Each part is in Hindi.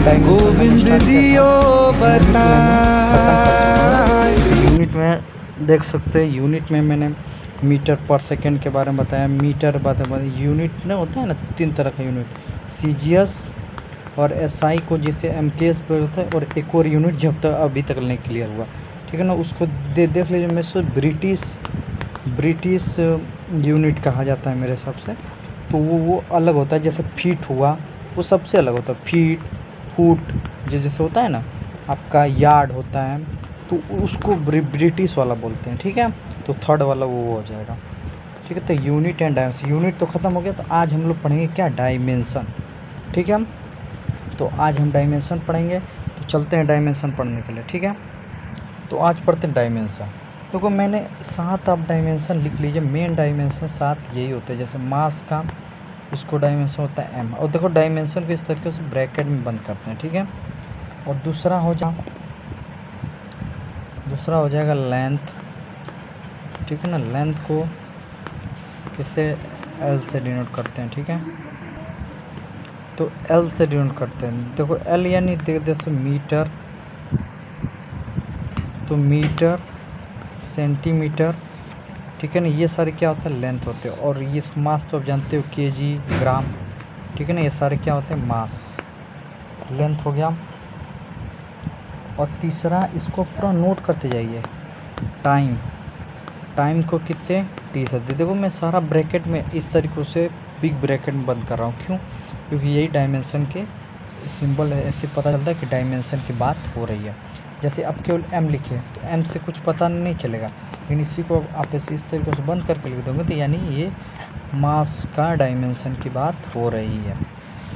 डायमेंशन मैंने गोविंद स्टार्ट किया दियो था, यूनिट मैंने ख़त्म कर दिया है। बताए। यूनिट में देख सकते हैं, यूनिट में मैंने मीटर पर सेकंड के बारे में बताया, मीटर बताया। यूनिट ना होता है ना 3 तरह का यूनिट, सीजीएस और एसआई को जिसे एमकेएस बोलते हैं, और एक और यूनिट जब तक अभी तक नहीं क्लियर हुआ, ठीक है ना, उसको देख लीजिए। मैं सो ब्रिटिश यूनिट कहा जाता है मेरे हिसाब से। तो वो अलग होता है, जैसे फीट हुआ वो सबसे अलग होता है, फीट फुट जैसे होता है ना आपका, यार्ड होता है, तो उसको ब्रिटिश वाला बोलते हैं, ठीक है। तो थर्ड वाला वो हो जाएगा, ठीक है। तो यूनिट एंड डायमेंशन, यूनिट तो ख़त्म हो गया। तो आज हम लोग पढ़ेंगे क्या, डायमेंशन, ठीक है। तो आज हम डायमेंशन पढ़ेंगे, तो चलते हैं डायमेंशन पढ़ने के लिए, ठीक है। तो आज पढ़ते हैं डायमेंशन। देखो मैंने 7 आप डायमेंशन लिख लीजिए, मेन डायमेंशन 7 यही होते हैं। जैसे मास का, इसको डायमेंशन होता है एम, और देखो डायमेंशन को इस तरीके से ब्रैकेट में बंद करते हैं, ठीक है। और दूसरा हो जाएगा लेंथ, ठीक है ना। लेंथ को किससे, एल से डिनोट करते हैं, ठीक है। तो एल से डिनोट करते हैं। देखो एल यानी जैसे मीटर, तो मीटर, सेंटीमीटर, ठीक है ना, ये सारे क्या होते हैं, लेंथ होते हैं। और ये मास तो आप जानते हो, केजी, ग्राम, ठीक है ना, ये सारे क्या होते हैं, मास। लेंथ हो गया। और तीसरा, इसको पूरा नोट करते जाइए, टाइम को किससे, टी से। देखो मैं सारा ब्रैकेट में इस तरीक़े से बिग ब्रैकेट में बंद कर रहा हूँ, क्यों, क्योंकि यही डायमेंशन के सिंबल है। ऐसे पता चलता है कि डायमेंशन की बात हो रही है। जैसे अब केवल एम लिखे तो एम से कुछ पता नहीं चलेगा, लेकिन इसी को आप ऐसे इस तरीके से बंद करके लिख दोगे तो यानी ये मास का डायमेंशन की बात हो रही है,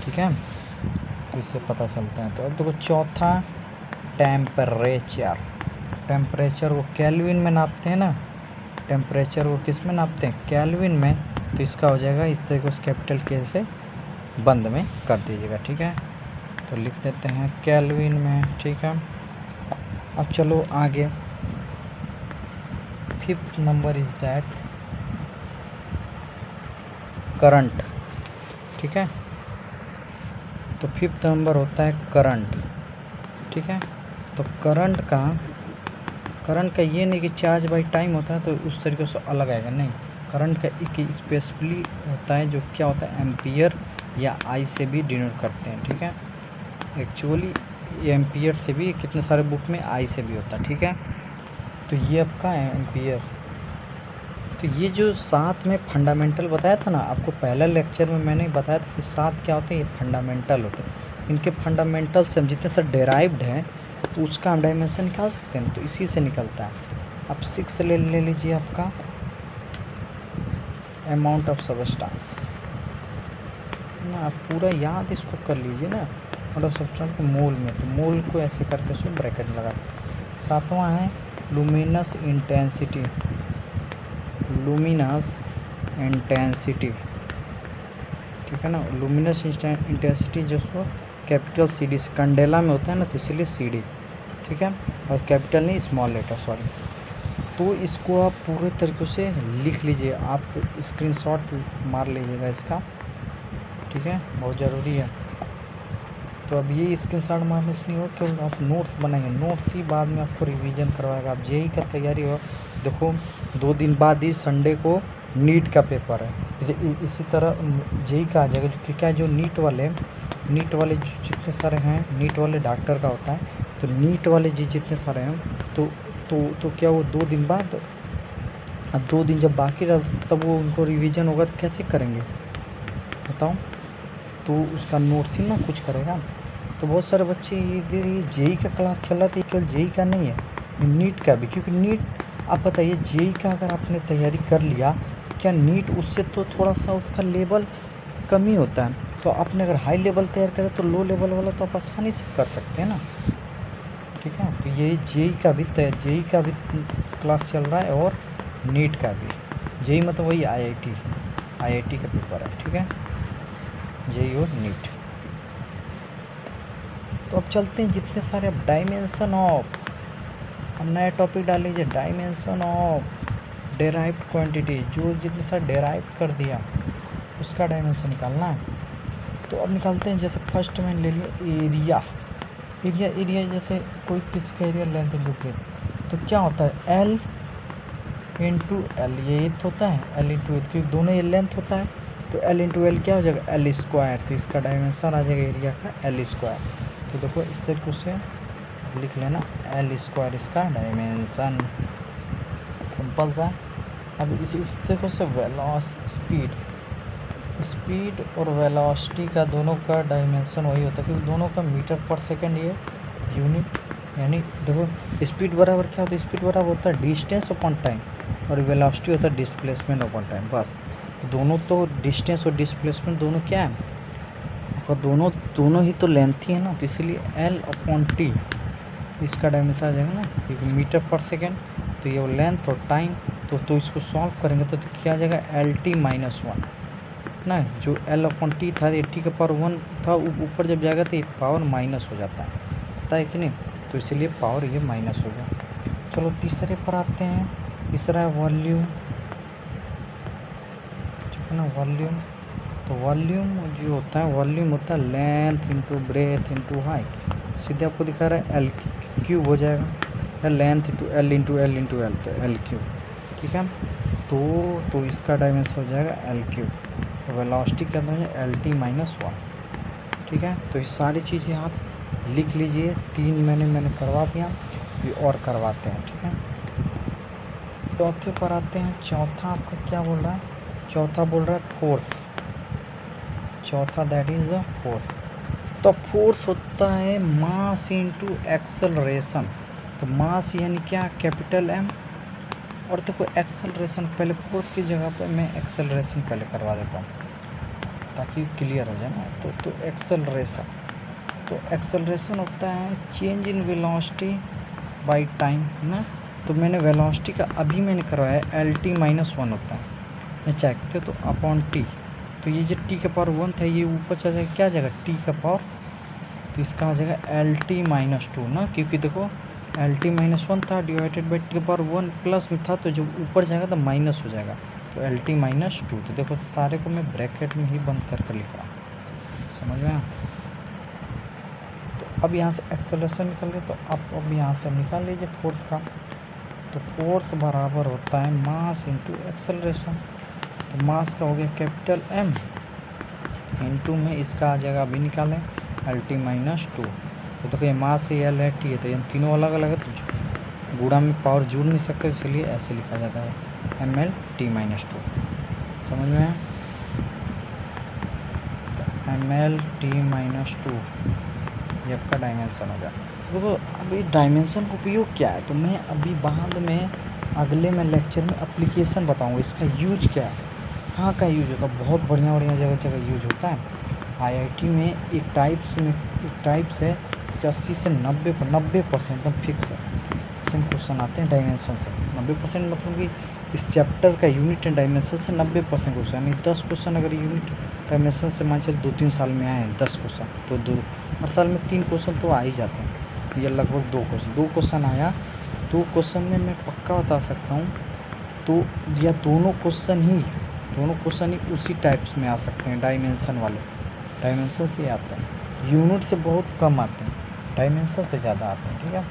ठीक है। तो इससे पता चलता है। तो अब देखो चौथा, टेम्परेचर को केल्विन में नापते हैं ना, टेम्परेचर को किस में नापते हैं, केल्विन में। तो इसका हो जाएगा इस तरीके से, कैपिटल के से बंद में कर दीजिएगा, ठीक है। तो लिख देते हैं केल्विन में, ठीक है। अब चलो आगे, 5th number is that current, ठीक है। तो 5th नंबर होता है करंट, ठीक है। तो करंट का ये नहीं कि चार्ज बाई टाइम होता है तो उस तरीके से अलग आएगा, नहीं। करंट का एक स्पेशली होता है जो क्या होता है, एम्पियर या आई से भी डिनोट करते हैं, ठीक है। एक्चुअली एम्पियर से भी, कितने सारे बुक में आई से भी होता है, ठीक है। तो ये आपका एम्पियर। तो ये जो 7 में फंडामेंटल बताया था ना आपको, पहला लेक्चर में मैंने बताया था कि 7 क्या होते हैं, ये फंडामेंटल होते हैं। इनके फंडामेंटल से हम जितने सारे डेराइव्ड हैं तो उसका हम डायमेंशन निकाल सकते हैं, तो इसी से निकलता है। अब 6 ले लीजिए आपका अमाउंट ऑफ सबस्टांस ना, आप पूरा याद इसको कर लीजिए ना, मतलब सबस्टांस को मोल में, तो मोल को ऐसे करके उसको ब्रैकेट में लगा। 7वां है लुमिनस इंटेंसिटी, ठीक है ना। लुमिनस इंटेंसिटी जिसको कैपिटल CD से, कंडेला में होता है ना, तो इसीलिए CD, ठीक है। और कैपिटल नहीं, स्मॉल लेटर, सॉरी। तो इसको आप पूरे तरीके से लिख लीजिए, आप स्क्रीनशॉट मार लीजिएगा इसका, ठीक है, बहुत ज़रूरी है। तो अब ये स्क्रीनशॉट मारने से नहीं हो, क्यों, आप नोट्स बनाएंगे, नोट्स ही बाद में आपको रिवीजन करवाएगा। आप जेई का तैयारी हो, देखो 2 दिन बाद ही संडे को नीट का पेपर है, इसी तरह जेई का आ जाएगा। जो क्या, जो नीट वाले जितने सारे हैं, नीट वाले डॉक्टर का होता है, तो नीट वाले जितने सारे हैं, तो क्या वो 2 दिन बाद, अब 2 दिन जब बाकी रह तब वो उनको रिवीजन होगा तो कैसे करेंगे बताओ। तो उसका नोट्स ही ना कुछ करेगा। तो बहुत सारे बच्चे ये जेई का क्लास चल रहा था, केवल जेई का नहीं है, नीट का भी, क्योंकि नीट, आप बताइए जेई का अगर आपने तैयारी कर लिया, क्या नीट उससे तो थोड़ा सा उसका लेवल कम ही होता है। तो आपने अगर हाई लेवल तैयार करें तो लो लेवल वाला तो आप आसानी से कर सकते हैं ना, ठीक है। तो ये जेई का भी क्लास चल रहा है, और नीट का भी। जेई मतलब वही आईआईटी का पेपर है, ठीक है, जेई और नीट। तो अब चलते हैं जितने सारे, अब डायमेंशन ऑफ, हम नया टॉपिक डाल लीजिए, डायमेंशन ऑफ डेराइव्ड क्वांटिटी। जो जितने सारे डेराइव कर दिया उसका डायमेंशन निकालना है। तो अब निकालते हैं, जैसे फर्स्ट में ले लिया एरिया, एरिया जैसे कोई किसका एरिया लेंथ इंटू ब्रेथ, तो क्या होता है एल इंटू एल, ये एथ होता है, एल इंटू एथ, क्योंकि दोनों ये लेंथ होता है, तो एल इंटू एल क्या हो जाएगा एल स्क्वायर, तो इसका डायमेंशन आ जाएगा एरिया का एल स्क्वायर। तो देखो इस तरीके से लिख लेना एल स्क्वायर इसका डायमेंशन, सिंपल सा। अब इसी तरीके से स्पीड और वेलोसिटी का दोनों का डायमेंशन वही होता है, क्योंकि दोनों का मीटर पर सेकंड ये यूनिट, यानी देखो स्पीड बराबर क्या होता है, स्पीड बराबर होता है डिस्टेंस अपॉन टाइम, और वेलोसिटी होता है डिस्प्लेसमेंट अपॉन टाइम। बस दोनों तो डिस्टेंस और डिस्प्लेसमेंट दोनों क्या है, और दोनों ही तो लेंथ ही है ना, तो इसीलिए एल अपॉन टी इसका डायमेंशन आ जाएगा ना, क्योंकि मीटर पर सेकेंड, तो ये लेंथ और टाइम, तो इसको सॉल्व करेंगे तो क्या आ जाएगा एल टी माइनस वन ना, जो एल अपॉन टी था ये टी का पावर वन था, ऊपर जब जाएगा तो ये पावर माइनस हो जाता है, पता है कि नहीं, तो इसलिए पावर ये माइनस हो गया। चलो तीसरे पर आते हैं, तीसरा है वॉल्यूम, ठीक है ना, वॉल्यूम। तो वॉल्यूम जो होता है, वॉल्यूम होता है length into breadth into height, सीधे आपको दिखा रहा है एल क्यूब हो जाएगा, length into L into L into L, तो एल क्यूब, ठीक है। तो इसका डायमेंशन हो जाएगा एल क्यूब, वेलोसिटी क्या है एल टी माइनस वन, ठीक है। तो ये सारी चीज़ें आप लिख लीजिए, तीन मैंने करवा दिया, ये और करवाते हैं, ठीक है। चौथे पर आते हैं, चौथा आपका क्या बोल रहा है, चौथा बोल रहा है फोर्स, चौथा दैट इज अ फोर्स। तो फोर्स होता है मास इंटू एक्सेलरेशन, तो मास यानी क्या कैपिटल एम, और देखो एक्सेलरेशन, पहले फोर्स की जगह पर मैं एक्सेलरेशन पहले करवा देता हूँ ताकि क्लियर हो जाए ना। तो एक्सेलरेशन होता है change in velocity by time ना, तो मैंने वेलोसिटी का अभी मैंने करवाया एल टी माइनस वन होता है, मैं चाहते तो अपॉन टी, तो ये जो टी का पावर वन था ये ऊपर चला जाएगा, क्या आ जाएगा टी का पावर, तो इसका आ जाएगा एल टी माइनस टू ना, क्योंकि देखो एल टी माइनस वन था डिवाइडेड बाई टी का पावर वन प्लस में था, तो जब ऊपर जाएगा तो माइनस हो जाएगा, तो एल टी माइनस टू। तो देखो सारे को मैं ब्रैकेट में ही बंद करके लिख रहा हूँ, समझ में आया। तो अब यहाँ से एक्सेलरेशन निकल गया, तो अब यहाँ से निकाल लीजिए फोर्स का, तो फोर्स बराबर होता है मास इंटू एक्सेलरेशन, तो मास का हो गया कैपिटल एम इंटू में इसका आ जाएगा अभी निकालें एल टी माइनस टू, तो देखो ये मास है एल है टी है, तो ये तीनों अलग अलग है, तो गुणा में पावर जुड़ नहीं सकते, इसलिए ऐसे लिखा जाता है M L T minus two, समझ में आया। तो M L T minus two ये आपका डायमेंशन हो गया। देखो अभी डायमेंशन का उपयोग क्या है, तो मैं अभी बाद में अगले में लेक्चर में एप्लीकेशन बताऊँगा, इसका यूज क्या है, कहाँ का यूज होता है, बहुत बढ़िया जगह यूज होता है। आईआईटी में एक टाइप से इसके 80 से 90% एकदम फिक्स है, इसमें क्वेश्चन आते हैं डायमेंशन से, 90% मतलब कि इस चैप्टर का यूनिट एंड डायमेंशन से 90% क्वेश्चन, यानी 10 क्वेश्चन अगर यूनिट डायमेंशन से मान चल 2-3 साल में आए हैं 10 क्वेश्चन, तो हर साल में 3 क्वेश्चन तो आ ही जाते हैं, ये लगभग 2 क्वेश्चन आया, 2 क्वेश्चन में मैं पक्का बता सकता हूँ, तो या दोनों क्वेश्चन ही उसी टाइप्स में आ सकते हैं, डायमेंशन वाले, डायमेंशन से आते हैं, यूनिट से बहुत कम आते हैं, डायमेंशन से ज़्यादा आते हैं, ठीक है।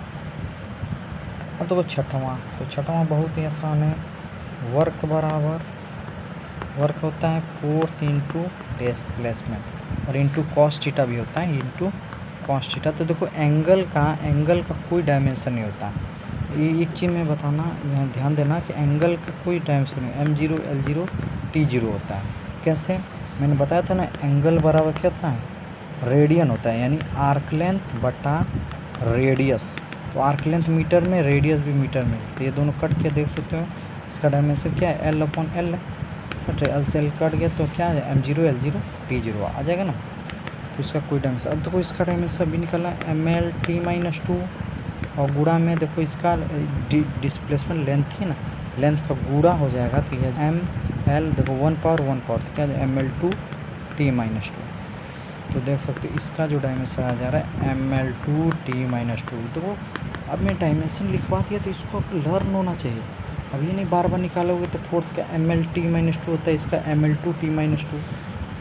अब तो छठवां बहुत ही आसान है, वर्क बराबर वर्क होता है फोर्स इंटू डिस्प्लेसमेंट, और इंटू कॉस थीटा भी होता है, इंटू कॉस थीटा। तो देखो एंगल का कोई डायमेंशन नहीं होता, ये एक चीज़ मैं बताना यहाँ ध्यान देना कि एंगल का कोई डायमेंशन नहीं, m0 l0 t0 होता है। कैसे, मैंने बताया था ना, एंगल बराबर क्या होता है रेडियन होता है, यानी आर्क लेंथ बटा रेडियस, तो आर्क लेंथ मीटर में, रेडियस भी मीटर में, तो ये दोनों कट के देख सकते हो, इसका डायमेंशन क्या है एल अपॉन एल है, एल से एल कट गया तो क्या है m0 l0 t0 आ जाएगा ना, तो इसका कोई डायमेंशन। अब देखो इसका डायमेंशन अभी निकला M L T minus two, और गुणा में देखो इसका डिस्प्लेसमेंट लेंथ थी ना, लेंथ का गुणा हो जाएगा, तो यह एम एल देखो 1 पावर तो क्या है M L two T minus two, तो देख सकते हो इसका जो डायमेंशन आ जा रहा है M L two T minus two. देखो अब मैं डायमेंशन लिखवा दिया, तो इसको आपको लर्न होना चाहिए, अब ये नहीं बार बार निकालोगे, तो फोर्स का M L T minus two होता है, इसका M L two T minus two,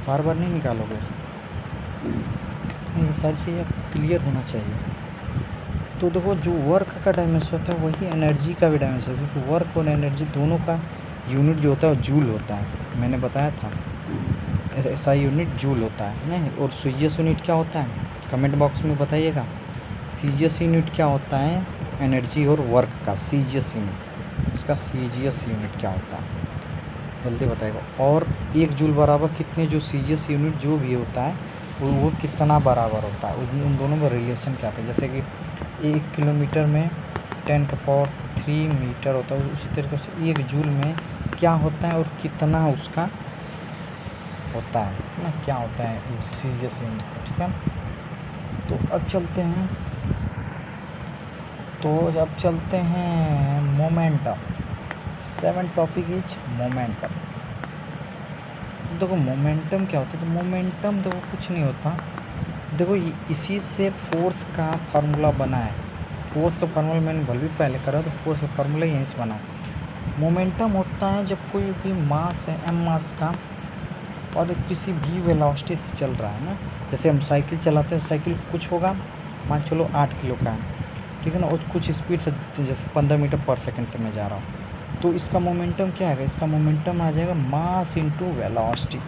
बार बार नहीं निकालोगे, ये सारी चीज़ें क्लियर होना चाहिए। तो देखो जो वर्क का डायमेंशन होता है वही एनर्जी का भी डायमेंशन है, क्योंकि वर्क और एनर्जी दोनों का यूनिट जो होता है वो जूल होता है, मैंने बताया था ऐसा यूनिट जूल होता है नहीं। और सीजीएस यूनिट क्या होता है कमेंट बॉक्स में बताइएगा। सीजीएस यूनिट क्या होता है एनर्जी और वर्क का, सीजीएस यूनिट, इसका सीजीएस यूनिट क्या होता है जल्दी बताएगा। और 1 जूल बराबर कितने, जो सीजीएस यूनिट जो भी होता है वो कितना बराबर होता है, उन दोनों का रिलेशन क्या होता है। जैसे कि 1 किलोमीटर में 10⁻³ मीटर होता है, उसी तरीके से 1 जूल में क्या होता है और कितना उसका होता है ना, क्या होता है सीजीएस यूनिट, ठीक है। तो अब चलते हैं मोमेंटम। 7 topic is momentum. देखो मोमेंटम क्या होता है, तो मोमेंटम देखो कुछ नहीं होता, देखो इसी से फोर्स का फार्मूला बना है। फोर्स का फार्मूला मैंने भले भी पहले करा, तो फोर्स का फार्मूला यहीं से बना। मोमेंटम होता है जब कोई भी मास है m मास का और किसी भी वेलोसिटी से चल रहा है ना, जैसे हम साइकिल चलाते हैं, साइकिल कुछ होगा मान चलो 8 किलो का है, ठीक है ना, और कुछ स्पीड से जैसे 15 मीटर पर सेकंड से मैं जा रहा हूँ, तो इसका मोमेंटम क्या है, इसका मोमेंटम आ जाएगा मास इंटू वेलोसिटी,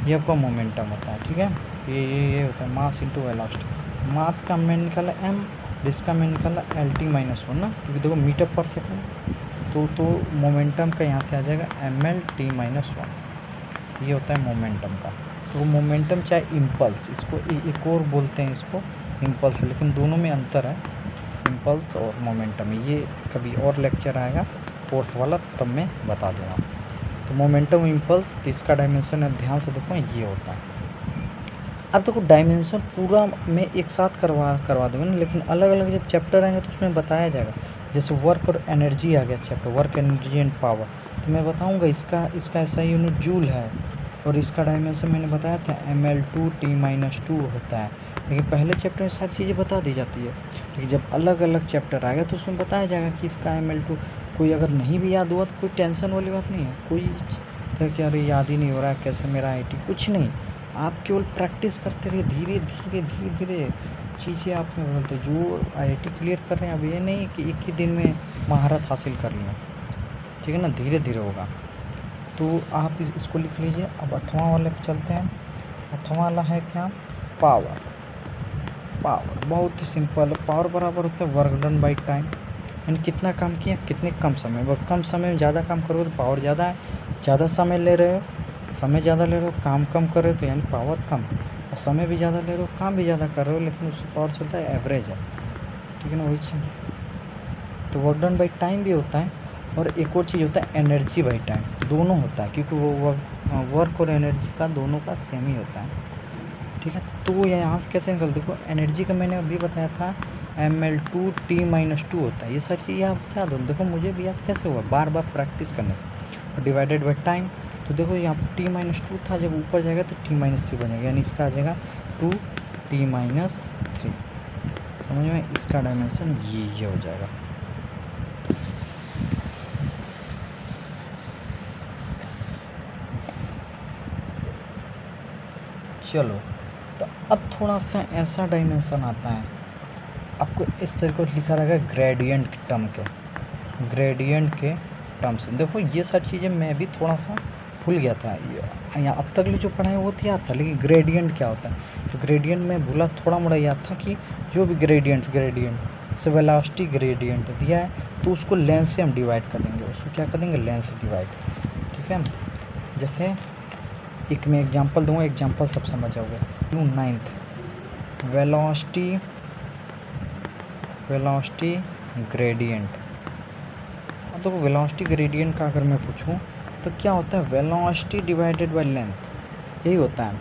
ये आपका मोमेंटम होता है, ठीक है। तो ये होता है मास इंटू वेलोसिटी। मास का मैंने निकाला m, जिसका मैंने निकाला LT-1 ना, क्योंकि देखो मीटर पर सेकंड, तो मोमेंटम का यहाँ से आ जाएगा MLT-1। तो ये होता है मोमेंटम का। तो मोमेंटम चाहे इम्पल्स, इसको एक और बोलते हैं इसको इम्पल्स, लेकिन दोनों में अंतर है इम्पल्स और मोमेंटम। ये कभी और लेक्चर आएगा फोर्स वाला तब मैं बता दूँगा। तो मोमेंटम इम्पल्स, तो इसका डायमेंशन अब ध्यान से देखो ये होता है। अब देखो डायमेंशन पूरा मैं एक साथ करवा दूँगा ना, लेकिन अलग अलग जब चैप्टर आएंगे तो उसमें बताया जाएगा। जैसे वर्क और एनर्जी आ गया chapter, work energy and power, तो मैं बताऊंगा इसका ऐसा यूनिट जूल है, और इसका डायमेंशन मैंने बताया था mL2T-2 होता है। लेकिन पहले चैप्टर में सारी चीज़ें बता दी जाती है, लेकिन जब अलग अलग चैप्टर आएगा तो उसमें बताया जाएगा कि इसका mL2। कोई अगर नहीं भी याद हुआ तो कोई टेंशन वाली बात नहीं है, कोई तो क्या अरे याद ही नहीं हो रहा है कैसे मेरा IT, कुछ नहीं, आप केवल प्रैक्टिस करते रहिए, धीरे धीरे चीज़ें आप में बदलते। जो IIT क्लियर कर रहे हैं अब ये नहीं कि एक ही दिन में महारत हासिल कर लिया, ठीक है ना, धीरे धीरे होगा। तो आप इसको लिख लीजिए। अब 8वां वाले पे चलते हैं। 8वां वाला है क्या, पावर। पावर बहुत ही सिंपल है, पावर बराबर होता है वर्क डन बाई टाइम, यानी कितना काम किया कितने कम समय, अगर कम समय में ज़्यादा काम करोगे तो पावर ज़्यादा है, ज़्यादा समय ले रहे हो, समय ज़्यादा ले रहे हो, काम कम कर रहे हो तो यानी पावर कम, और समय भी ज़्यादा ले रहे हो, काम भी ज़्यादा कर रहे हो, लेकिन उससे पावर चलता है एवरेज है, ठीक है ना, वही चीज़। तो वर्क डन बाई टाइम भी होता है, और एक और चीज़ होता है एनर्जी बाई टाइम, दोनों होता है, क्योंकि वो वर्क और एनर्जी का दोनों का सेम ही होता है, ठीक है। तो यहाँ से कैसे निकल, देखो एनर्जी का मैंने अभी बताया था mL2T-2 होता है, ये सारी चीज़ आप याद हो, देखो मुझे भी याद कैसे हुआ, बार बार प्रैक्टिस करने से। और डिवाइडेड बाई टाइम, तो देखो यहाँ पर T-2 था, जब ऊपर जाएगा तो T-3 बनेगा, यानी इसका आ जाएगा 2T-3, समझ में, इसका डायमेंशन ये हो जाएगा। चलो, तो अब थोड़ा सा ऐसा डायमेंशन आता है, आपको इस तरह को लिखा रहेगा ग्रेडियंट के टर्म से। देखो ये सारी चीज़ें मैं भी थोड़ा सा भूल गया था, यहाँ अब तक जो पढ़ा है वो तो याद था, लेकिन ग्रेडियंट क्या होता है, तो ग्रेडियंट में भूला, थोड़ा मोड़ा याद था कि जो भी ग्रेडियंट से वेलोसिटी ग्रेडियंट दिया है तो उसको लेंथ से हम डिवाइड कर देंगे, उसको क्या कर देंगे, लेंथ से डिवाइड, ठीक है। जैसे एक मैं एग्जांपल दूंगा, एग्जांपल सब समझ जाओगे। 9th velocity gradient. अब देखो वेलोसिटी ग्रेडियंट का अगर मैं पूछूं तो क्या होता है, वेलोसिटी डिवाइडेड बाय लेंथ, यही होता है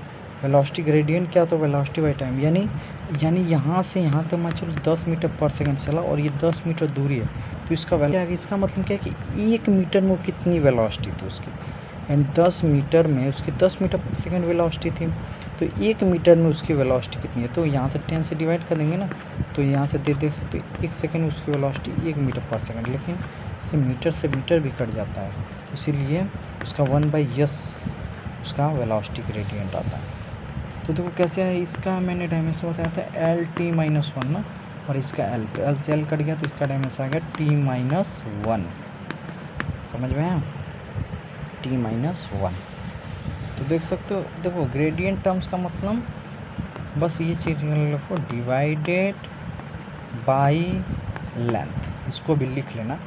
वेलोसिटी ग्रेडियंट। क्या होता है, वेलोसिटी बाय टाइम, यानी यहाँ से यहाँ तक मैं चलो 10 मीटर पर सेकंड चला और ये 10 मीटर दूरी है, तो इसका मतलब क्या है कि 1 मीटर में कितनी वेलोसिटी थी उसकी, एंड 10 मीटर में उसकी 10 मीटर पर सेकंड वेलोसिटी थी, तो 1 मीटर में उसकी वेलोसिटी कितनी है, तो यहाँ से 10 से डिवाइड कर देंगे ना, तो यहाँ से दे सकते तो 1 सेकंड में उसकी वेलोसिटी 1 मीटर पर सेकंड, लेकिन इसे मीटर से मीटर भी कट जाता है, तो इसीलिए उसका 1/s उसका वेलोसिटी ग्रेडियंट आता है। तो देखो कैसे है, इसका मैंने डायमेंशन बताया था LT-1 ना, और इसका एल, तो एल से एल कट गया तो इसका डायमेंशन आ गया t-1। समझ में आया, t-1। तो देख सकते हो, देखो ग्रेडियंट टर्म्स का मतलब बस ये चीज़ लिखो, डिवाइडेड बाय लेंथ, इसको भी लिख लेना,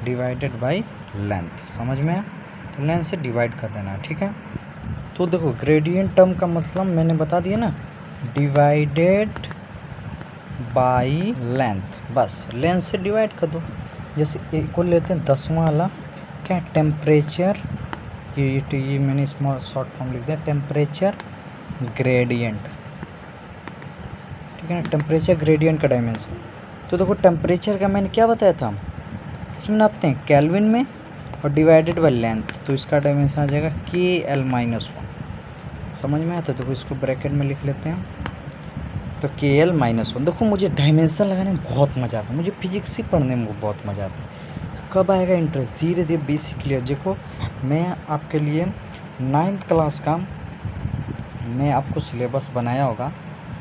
डिवाइडेड बाय लेंथ। समझ में आया, तो लेंथ से डिवाइड कर देना, ठीक है। तो देखो ग्रेडियंट टर्म का मतलब मैंने बता दिया ना, डिवाइडेड बाय लेंथ, बस लेंथ से डिवाइड कर दो। जैसे एक को लेते हैं 10वां वाला, क्या टेम्परेचर, ये मैंने स्मॉल शॉर्ट फॉर्म लिख दिया, टेम्परेचर ग्रेडियंट, ठीक है ना, टेम्परेचर ग्रेडियंट का डायमेंशन। तो देखो टेम्परेचर का मैंने क्या बताया था, इसमें नापते हैं केल्विन में और डिवाइडेड बाय लेंथ, तो इसका डायमेंशन आ जाएगा KL-1। समझ में आया, तो देखो इसको ब्रैकेट में लिख लेते हैं, तो KL-1। देखो मुझे डायमेंशन लगाने में बहुत मज़ा आता है, मुझे फिजिक्स ही पढ़ने में बहुत मज़ा आता है। कब आएगा इंटरेस्ट, धीरे धीरे बेसिक क्लियर। देखो मैं आपके लिए 9th क्लास का मैं आपको सिलेबस बनाया होगा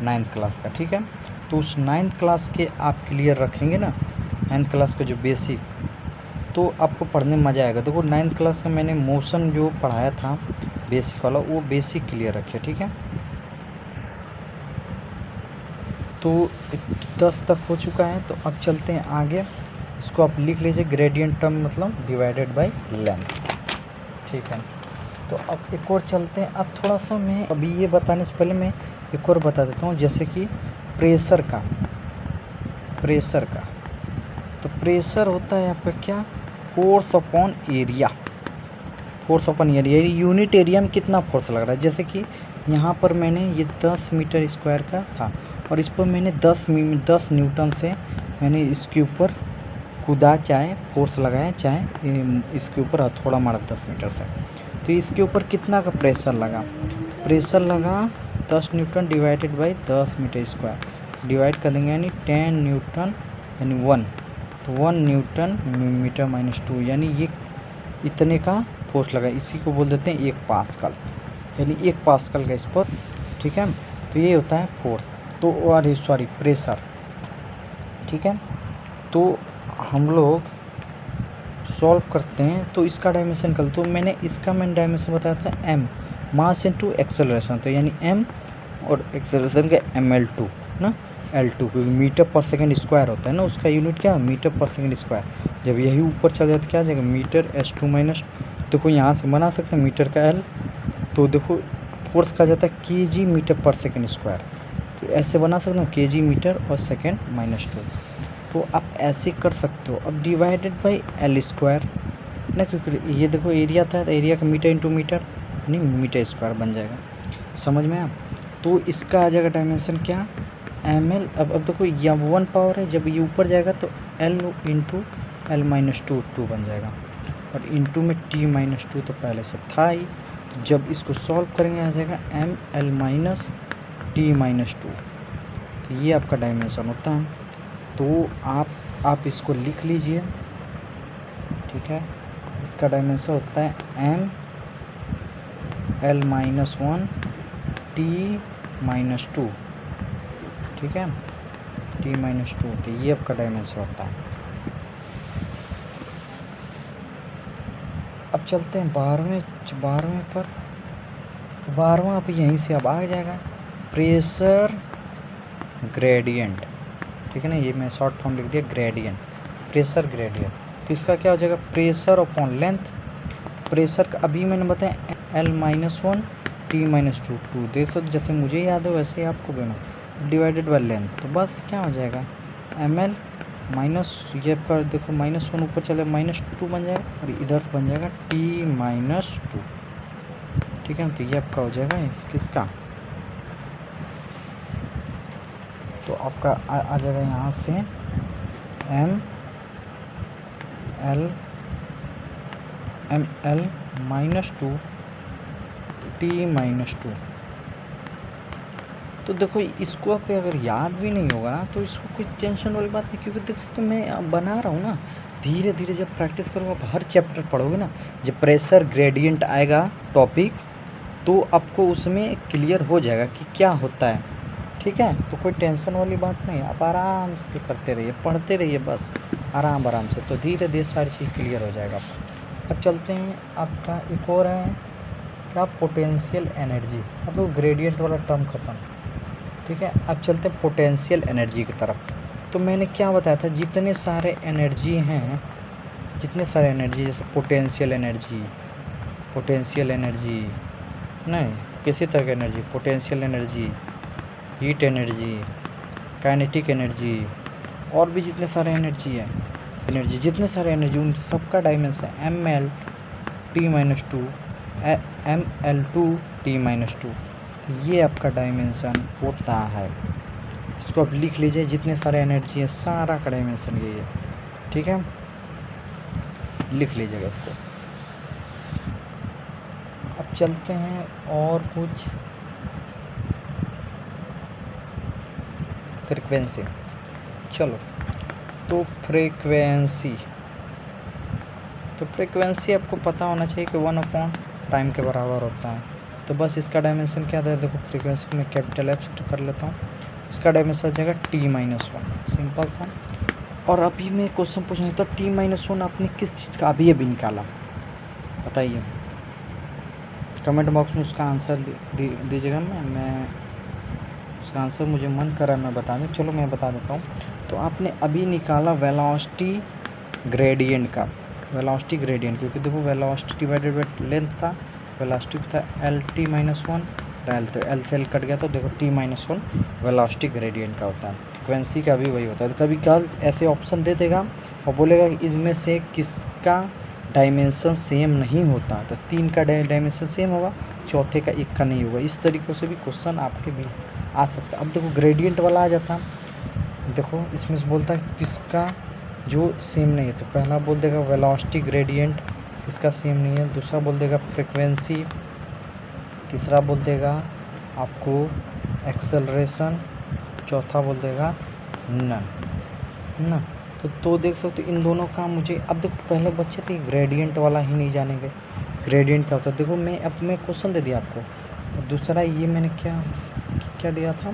9th क्लास का, ठीक है। तो उस 9th क्लास के आप क्लियर रखेंगे ना, 9th क्लास का जो बेसिक, तो आपको पढ़ने में मज़ा आएगा। देखो 9th क्लास का मैंने मोशन जो पढ़ाया था बेसिक वाला, वो बेसिक क्लियर रखे, ठीक है। तो 10 तक हो चुका है, तो अब चलते हैं आगे। इसको आप लिख लीजिए, ग्रेडियंट टर्म मतलब डिवाइडेड बाय लेंथ, ठीक है। तो अब एक और चलते हैं। अब थोड़ा सा मैं अभी ये बताने से पहले मैं एक और बता देता हूँ, जैसे कि प्रेशर का। तो प्रेशर होता है आपका क्या, force upon area, force upon area, unit area में कितना फोर्स लग रहा है। जैसे कि यहाँ पर मैंने ये 10 मीटर स्क्वायर का था और इस पर मैंने 10 न्यूटन से मैंने इसके ऊपर कूदा, चाहे फोर्स लगाया, चाहे इसके ऊपर हथौड़ा मारा 10 मीटर से, तो इसके ऊपर कितना का प्रेशर लगा, प्रेशर लगा 10 newton divided by 10 metre square, divide कर देंगे यानी 10 न्यूटन यानी 1, तो 1 न्यूटन मीटर माइनस 2, यानी ये इतने का फोर्स लगा। इसी को बोल देते हैं 1 पास्कल, यानी 1 पास्कल का इस पर, ठीक है। तो ये होता है फोर्स, तो अरे सॉरी प्रेशर, ठीक है। तो हम लोग सॉल्व करते हैं, तो इसका डायमेंशन कल, तो मैंने डायमेंशन बताया था m, मास इनटू एक्सेलरेशन, तो यानी m और एक्सेलरेशन का ml2 ना, L2, क्योंकि मीटर पर सेकंड स्क्वायर होता है ना, उसका यूनिट क्या, मीटर पर सेकंड स्क्वायर। जब यही ऊपर चल जाए तो क्या आ जाएगा, मीटर S2 माइनस, देखो यहाँ से बना सकते हैं मीटर का L, तो देखो फोर्स का जाता है kg मीटर पर सेकंड स्क्वायर, तो ऐसे बना सकते हो kg मीटर और सेकंड माइनस 2, तो आप ऐसे कर सकते हो। अब डिवाइडेड बाई L स्क्वायर ना, क्योंकि ये देखो एरिया था, तो एरिया का मीटर इंटू मीटर नहीं मीटर स्क्वायर बन जाएगा। समझ में आया, तो इसका आ जाएगा डायमेंशन क्या, ml। अब देखो यह 1 पावर है, जब ये ऊपर जाएगा तो L इंटू L माइनस 2 बन जाएगा, और इंटू में T माइनस 2 तो पहले से था ही, तो जब इसको सॉल्व करेंगे आ जाएगा ml माइनस T माइनस 2, तो ये आपका डायमेंशन होता है। तो आप इसको लिख लीजिए, ठीक है। इसका डायमेंशन होता है m l minus 1 T minus 2, ठीक है, T माइनस 2, तो ये आपका डायमेंशन होता है। अब चलते हैं 12वें पर, तो 12वां आप यहीं से अब आ जाएगा, प्रेशर ग्रेडियंट, ठीक है ना, ये मैं शॉर्ट फॉर्म लिख दिया ग्रेडियंट, प्रेशर ग्रेडियंट। तो इसका क्या हो जाएगा, प्रेशर अपॉन लेंथ, प्रेशर का अभी मैंने बताया L माइनस 1 T माइनस 2 देख सकते, जैसे मुझे याद है वैसे ही आपको देना, डिवाइडेड बाय लेंथ, तो बस क्या हो जाएगा ml माइनस, ये कर देखो माइनस 1 ऊपर चले माइनस 2 बन जाएगा, और इधर से बन जाएगा T माइनस 2, ठीक है। तो ये आपका हो जाएगा किसका, तो आपका आ जाएगा यहाँ से ml माइनस 2 T माइनस 2। तो देखो इसको आप अगर याद भी नहीं होगा ना, तो इसको कोई टेंशन वाली बात नहीं, क्योंकि देखो तो मैं बना रहा हूँ ना, धीरे धीरे जब प्रैक्टिस करोगे, आप हर चैप्टर पढ़ोगे ना, जब प्रेशर ग्रेडियंट आएगा टॉपिक, तो आपको उसमें क्लियर हो जाएगा कि क्या होता है। ठीक है, तो कोई टेंशन वाली बात नहीं, आप आराम से करते रहिए, पढ़ते रहिए बस आराम आराम से, तो धीरे धीरे सारी चीज़ क्लियर हो जाएगा। अब चलते हैं आपका एक और है क्या, पोटेंशियल एनर्जी। अब वो ग्रेडियंट वाला टर्म खत्म, ठीक है। अब चलते हैं पोटेंशियल एनर्जी की तरफ। तो मैंने क्या बताया था, जितने सारे एनर्जी हैं, जितने सारे एनर्जी, जैसे पोटेंशियल एनर्जी नहीं, किसी तरह की energy, potential energy, heat energy, kinetic energy, और भी जितने सारे एनर्जी है, जितने सारे एनर्जी, उन सबका डायमेंशन mL(T-2), mL(2)(T-2), तो ये आपका डायमेंशन होता है। इसको आप लिख लीजिए, जितने सारे एनर्जी है सारा का डायमेंशन यही है, ठीक है, लिख लीजिएगा इसको। अब चलते हैं और कुछ फ्रीक्वेंसी। चलो, तो फ्रीक्वेंसी आपको पता होना चाहिए कि 1/टाइम के बराबर होता है। तो बस इसका डायमेंशन क्या था, देखो फ्रीक्वेंसी को मैं कैपिटल F कर लेता हूँ, इसका डायमेंशन हो जाएगा T-1, सिंपल सा। और अभी मैं क्वेश्चन पूछना था, T-1 आपने किस चीज़ का अभी निकाला, बताइए कमेंट बॉक्स में उसका आंसर दीजिएगा। मैं उसका आंसर मुझे मन करा मैं बता दूँ, चलो मैं बता देता हूँ। तो आपने अभी निकाला वेलोसिटी ग्रेडियंट का, क्योंकि देखो वेलोसिटी डिवाइडेड बाई लेंथ था, वेलोसिटी था LT-1 L, तो L से L कट गया, तो देखो T-1 वेलोसिटी ग्रेडियंट का होता है। फ्रीक्वेंसी का भी वही होता है। तो कभी कल ऐसे ऑप्शन दे देगा और बोलेगा इनमें से किसका डायमेंशन सेम नहीं होता, तो 3 का डायमेंशन सेम होगा, चौथे का 1 का नहीं होगा। इस तरीक़े से भी क्वेश्चन आपके भी आ सकता है। अब देखो ग्रेडियंट वाला आ जाता, देखो इसमें से बोलता है किसका जो सेम नहीं है, तो पहला बोल देगा वेलोसिटी ग्रेडियंट, इसका सेम नहीं है। दूसरा बोल देगा फ्रीक्वेंसी, तीसरा बोल देगा आपको एक्सेलरेशन, चौथा बोल देगा नन। तो देख सकते हो इन दोनों का मुझे, अब देखो पहले बच्चे थे ग्रेडियंट वाला ही नहीं जानेंगे, ग्रेडियंट क्या होता है। देखो मैं क्वेश्चन दे दिया आपको, और दूसरा ये मैंने क्या दिया था,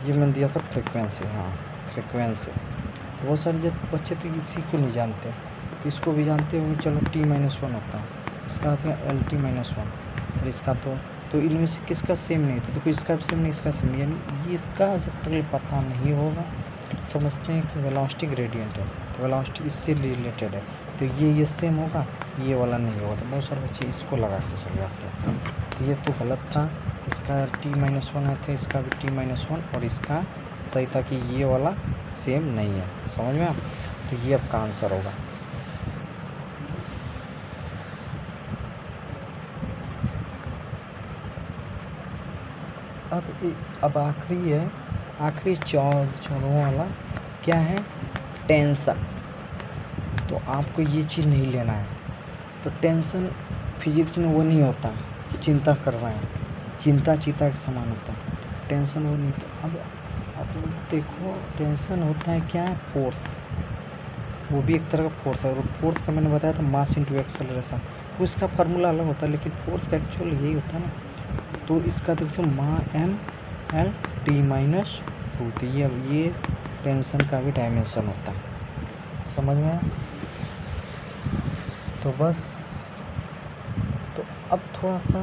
ये मैंने दिया था फ्रीक्वेंसी, हाँ फ्रीक्वेंसी। तो बहुत सारे बच्चे तो इसी को नहीं जानते, तो इसको भी जानते होंगे। चलो T-1 होता है, इसका आता है LT-1, और इसका तो इनमें से किसका सेम नहीं था, देखो इसका भी सेम नहीं, इसका सेम नहीं, यानी ये इसका जब तक पता नहीं होगा समझते हैं कि वेलोसिटी ग्रेडियंट है, तो वेलोसिटी इससे रिलेटेड है, तो ये सेम होगा, ये वाला नहीं होगा। तो बहुत सारे बच्चे इसको लगा के चले जाते हैं, तो ये तो गलत था। इसका T-1 है, तो इसका भी T-1, और इसका सही था कि ये वाला सेम नहीं है, समझ में आप। तो ये आपका आंसर होगा। अब आखिरी चौरों वाला क्या है, टेंशन। तो आपको ये चीज़ नहीं लेना है। तो टेंशन फिजिक्स में वो नहीं होता कि चिंता कर रहे हैं, चिंता चीता के समान होता है, टेंशन वो नहीं होता। अब देखो टेंशन होता है क्या है, फोर्स, वो भी एक तरह का फोर्स है। और फोर्स का मैंने बताया था मास इंटू एक्सेलरेशन, तो इसका फार्मूला अलग होता है, लेकिन फोर्स का एक्चुअल यही होता है ना। तो इसका देखो mL(T-2), तो ये टेंशन का भी डायमेंशन होता है, समझ में आया। तो बस, तो अब थोड़ा सा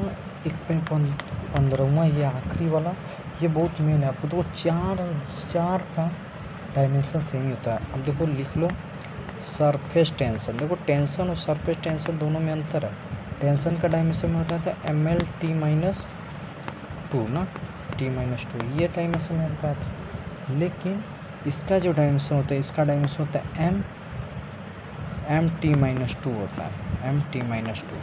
1.15वां ये आखिरी वाला, ये बहुत मेन है। आपको तो चार का डायमेंशन सेम ही होता है। अब देखो लिख लो सरफेस टेंशन। देखो टेंशन और सरफेस टेंशन दोनों में अंतर है। टेंशन का डायमेंशन में होता था mL(T-2) ना, T-2 ये डायमेंशन में होता था, लेकिन इसका जो डायमेंशन होता है, इसका डायमेंशन होता है MT-2 होता है, MT-2,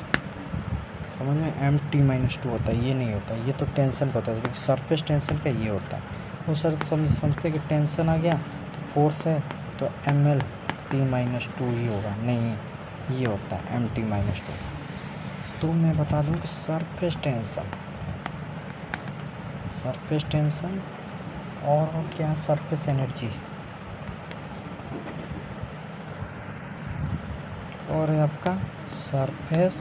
समझ में, MT-2 होता है, ये नहीं होता। ये तो टेंशन का होता है, क्योंकि सरफेस टेंशन का ये होता है। वो सर समझते कि टेंशन आ गया तो फोर्स है, तो ML(T-2) ही होगा, नहीं ये होता है MT-2। तो मैं बता दूं कि सरफेस टेंशन और क्या, सरफेस एनर्जी, और है आपका सरफेस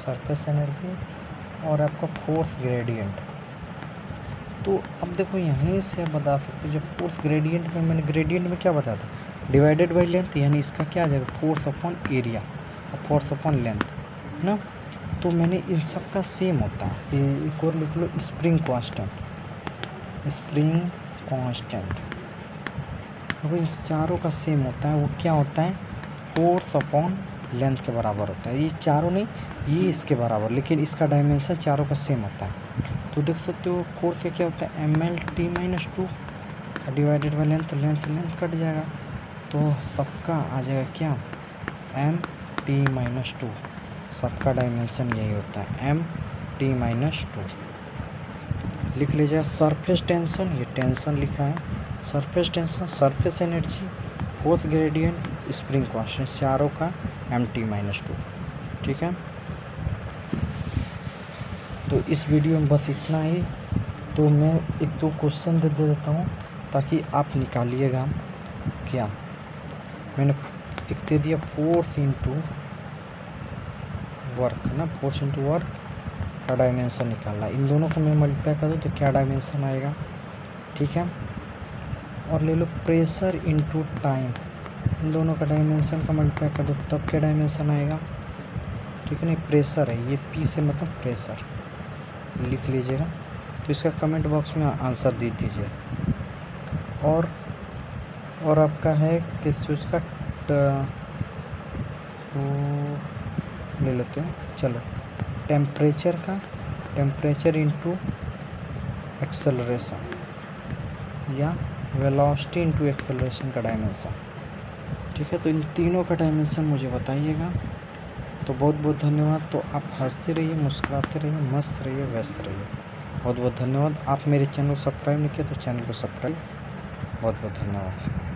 सरफेस एनर्जी और आपका फोर्स ग्रेडियंट। तो अब देखो यहीं से आप बता सकते हो, जब फोर्स ग्रेडियंट में मैंने ग्रेडियंट में क्या बताया था, डिवाइडेड बाई लेंथ, यानी इसका क्या आ जाएगा फोर्स अपॉन एरिया और फोर्स अपॉन लेंथ ना। तो मैंने इन सब का सेम होता है, ये एक और लिख लो स्प्रिंग कांस्टेंट, स्प्रिंग कांस्टेंट। अब इस चारों का सेम होता है, वो क्या होता है फोर्स अपॉन लेंथ के बराबर होता है। ये चारों नहीं, ये इसके बराबर, लेकिन इसका डायमेंशन चारों का सेम होता है। तो देख सकते हो फोर्स का क्या होता है mL/t-2 divided by length, length cut जाएगा तो सबका आ जाएगा क्या m/t-2, सबका डायमेंशन यही होता है m/t-2। लिख लीजिए सरफेस टेंशन, ये टेंशन लिखा है, surface tension, surface energy, force gradient, spring constant, चारों का m/t-2। ठीक है, तो इस वीडियो में बस इतना ही। तो मैं एक दो क्वेश्चन दे देता हूँ ताकि आप निकालिएगा। क्या मैंने एक दे दिया फोर्स इंटू वर्क ना, फोर्स इंटू वर्क का डायमेंशन निकालना, इन दोनों को मैं मल्टीप्लाई कर दूँ तो क्या डायमेंशन आएगा। ठीक है, और ले लो प्रेशर इंटू टाइम, इन दोनों का डायमेंशन का मल्टीप्लाई कर दो तब क्या डायमेंशन आएगा। ठीक है, नहीं प्रेशर है ये, पी से मतलब प्रेशर लिख लीजिएगा। तो इसका कमेंट बॉक्स में आंसर दे दीजिए। और आपका है किस चीज़ का, तो ले लेते हैं चलो, टेम्परेचर का, टेम्परेचर इंटू एक्सेलरेशन या वेलोसिटी इंटू एक्सेलरेशन का डायमेंशन। ठीक है, तो इन तीनों का डायमेंशन मुझे बताइएगा। तो बहुत बहुत धन्यवाद। तो आप हंसते रहिए, मुस्कुराते रहिए, मस्त रहिए, व्यस्त रहिए। बहुत बहुत धन्यवाद। आप मेरे चैनल को सब्सक्राइब नहीं किया तो चैनल को सब्सक्राइब। बहुत बहुत धन्यवाद।